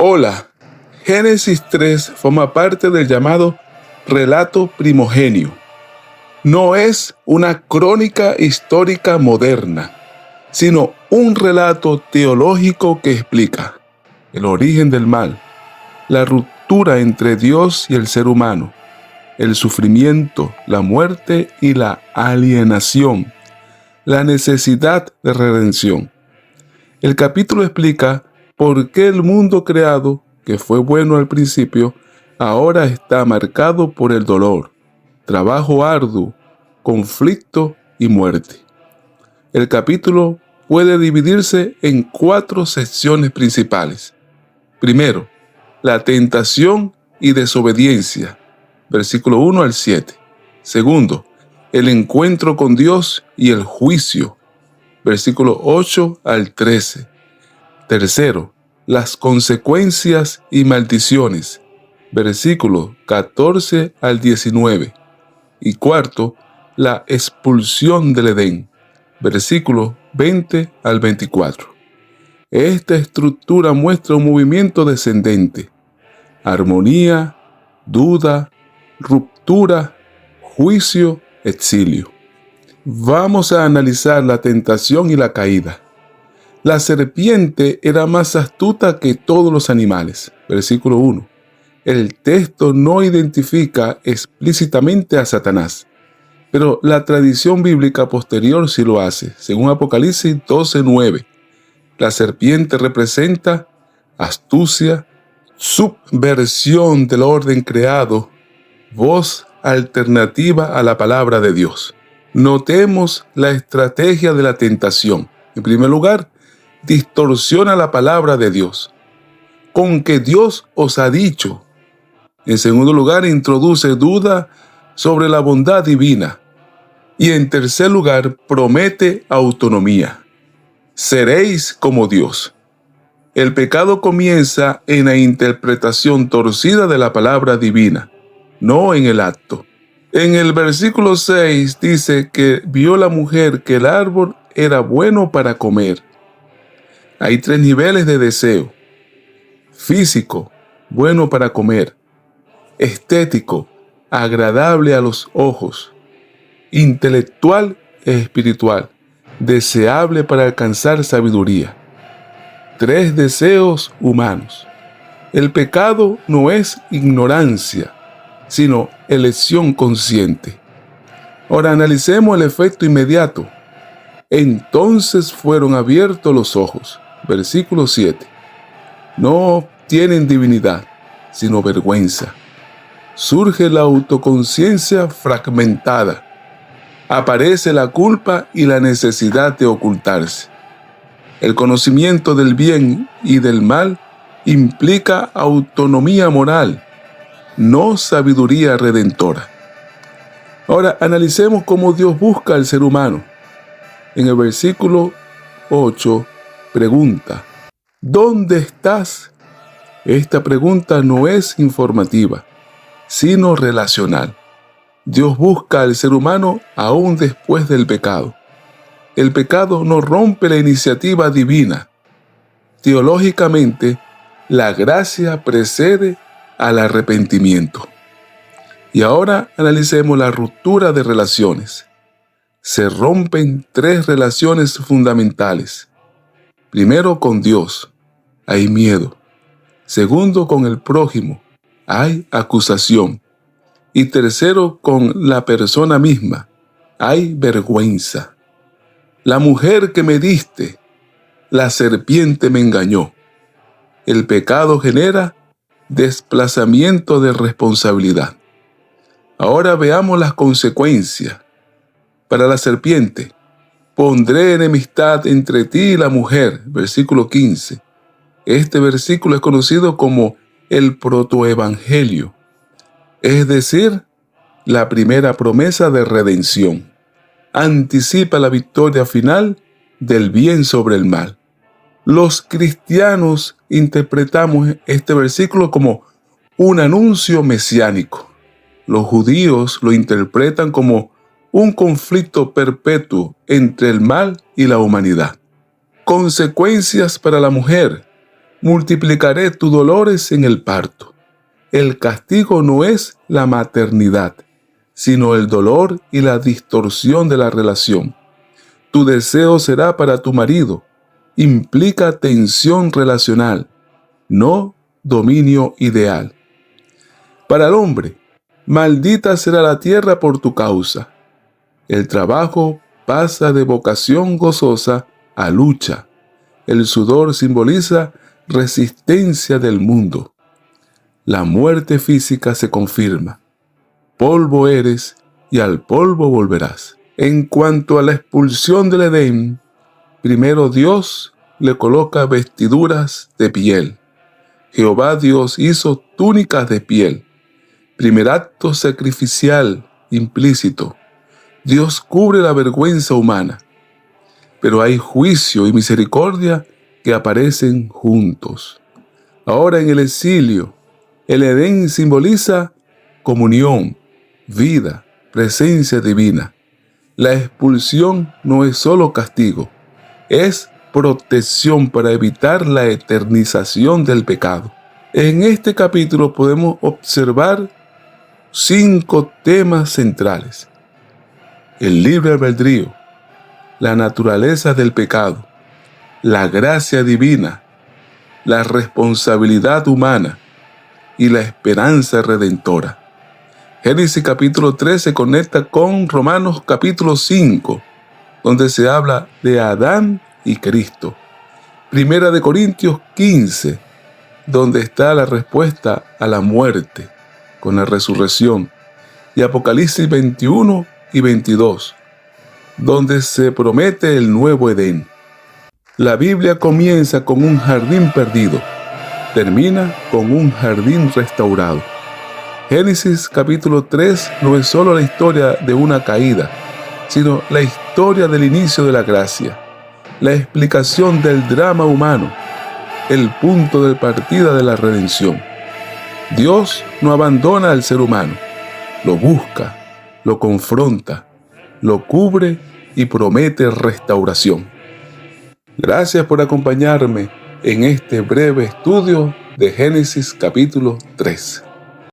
Hola, Génesis 3 forma parte del llamado relato primogenio. No es una crónica histórica moderna, sino un relato teológico que explica el origen del mal, la ruptura entre Dios y el ser humano, el sufrimiento, la muerte y la alienación, la necesidad de redención. El capítulo explica por qué el mundo creado, que fue bueno al principio, ahora está marcado por el dolor, trabajo arduo, conflicto y muerte. El capítulo puede dividirse en 4 secciones principales. Primero, la tentación y desobediencia, versículo 1 al 7. Segundo, el encuentro con Dios y el juicio, versículo 8 al 13. Tercero, las consecuencias y maldiciones, versículos 14 al 19. Y cuarto, la expulsión del Edén, versículos 20 al 24. Esta estructura muestra un movimiento descendente: armonía, duda, ruptura, juicio, exilio. Vamos a analizar la tentación y la caída. La serpiente era más astuta que todos los animales. Versículo 1. El texto no identifica explícitamente a Satanás, pero la tradición bíblica posterior sí lo hace. Según Apocalipsis 12:9, la serpiente representa astucia, subversión del orden creado, voz alternativa a la palabra de Dios. Notemos la estrategia de la tentación. En primer lugar, distorsiona la palabra de Dios, con que Dios os ha dicho. En segundo lugar, introduce duda sobre la bondad divina. Y en tercer lugar, promete autonomía. Seréis como Dios. El pecado comienza en la interpretación torcida de la palabra divina, no en el acto. En el versículo 6 dice que vio la mujer que el árbol era bueno para comer. Hay 3 niveles de deseo: físico, bueno para comer; estético, agradable a los ojos; intelectual e espiritual, deseable para alcanzar sabiduría. 3 deseos humanos. El pecado no es ignorancia, sino elección consciente. Ahora analicemos el efecto inmediato. Entonces fueron abiertos los ojos. Versículo 7. No tienen divinidad, sino vergüenza. Surge la autoconciencia fragmentada. Aparece la culpa y la necesidad de ocultarse. El conocimiento del bien y del mal implica autonomía moral, no sabiduría redentora. Ahora analicemos cómo Dios busca al ser humano. En el versículo 8 pregunta: ¿dónde estás? Esta pregunta no es informativa, sino relacional. Dios busca al ser humano aún después del pecado. El pecado no rompe la iniciativa divina. Teológicamente, la gracia precede al arrepentimiento. Y ahora analicemos la ruptura de relaciones. Se rompen 3 relaciones fundamentales. Primero, con Dios, hay miedo. Segundo, con el prójimo, hay acusación. Y tercero, con la persona misma, hay vergüenza. La mujer que me diste, la serpiente me engañó. El pecado genera desplazamiento de responsabilidad. Ahora veamos las consecuencias. Para la serpiente: pondré enemistad entre ti y la mujer, versículo 15. Este versículo es conocido como el protoevangelio, es decir, la primera promesa de redención. Anticipa la victoria final del bien sobre el mal. Los cristianos interpretamos este versículo como un anuncio mesiánico. Los judíos lo interpretan como un conflicto perpetuo entre el mal y la humanidad. Consecuencias para la mujer: multiplicaré tus dolores en el parto. El castigo no es la maternidad, sino el dolor y la distorsión de la relación. Tu deseo será para tu marido. Implica tensión relacional, no dominio ideal. Para el hombre, maldita será la tierra por tu causa. El trabajo pasa de vocación gozosa a lucha. El sudor simboliza resistencia del mundo. La muerte física se confirma. Polvo eres y al polvo volverás. En cuanto a la expulsión del Edén, primero Dios le coloca vestiduras de piel. Jehová Dios hizo túnicas de piel. Primer acto sacrificial implícito. Dios cubre la vergüenza humana. Pero hay juicio y misericordia que aparecen juntos. Ahora en el exilio, el Edén simboliza comunión, vida, presencia divina. La expulsión no es solo castigo, es protección para evitar la eternización del pecado. En este capítulo podemos observar 5 temas centrales: el libre albedrío, la naturaleza del pecado, la gracia divina, la responsabilidad humana y la esperanza redentora. Génesis capítulo 3 se conecta con Romanos capítulo 5, donde se habla de Adán y Cristo. Primera de Corintios 15, donde está la respuesta a la muerte con la resurrección. Y Apocalipsis 21 y 22, donde se promete el nuevo Edén. La Biblia comienza con un jardín perdido, termina con un jardín restaurado. Génesis capítulo 3 no es solo la historia de una caída, sino la historia del inicio de la gracia, la explicación del drama humano, el punto de partida de la redención. Dios no abandona al ser humano, lo busca, lo confronta, lo cubre y promete restauración. Gracias por acompañarme en este breve estudio de Génesis capítulo 3.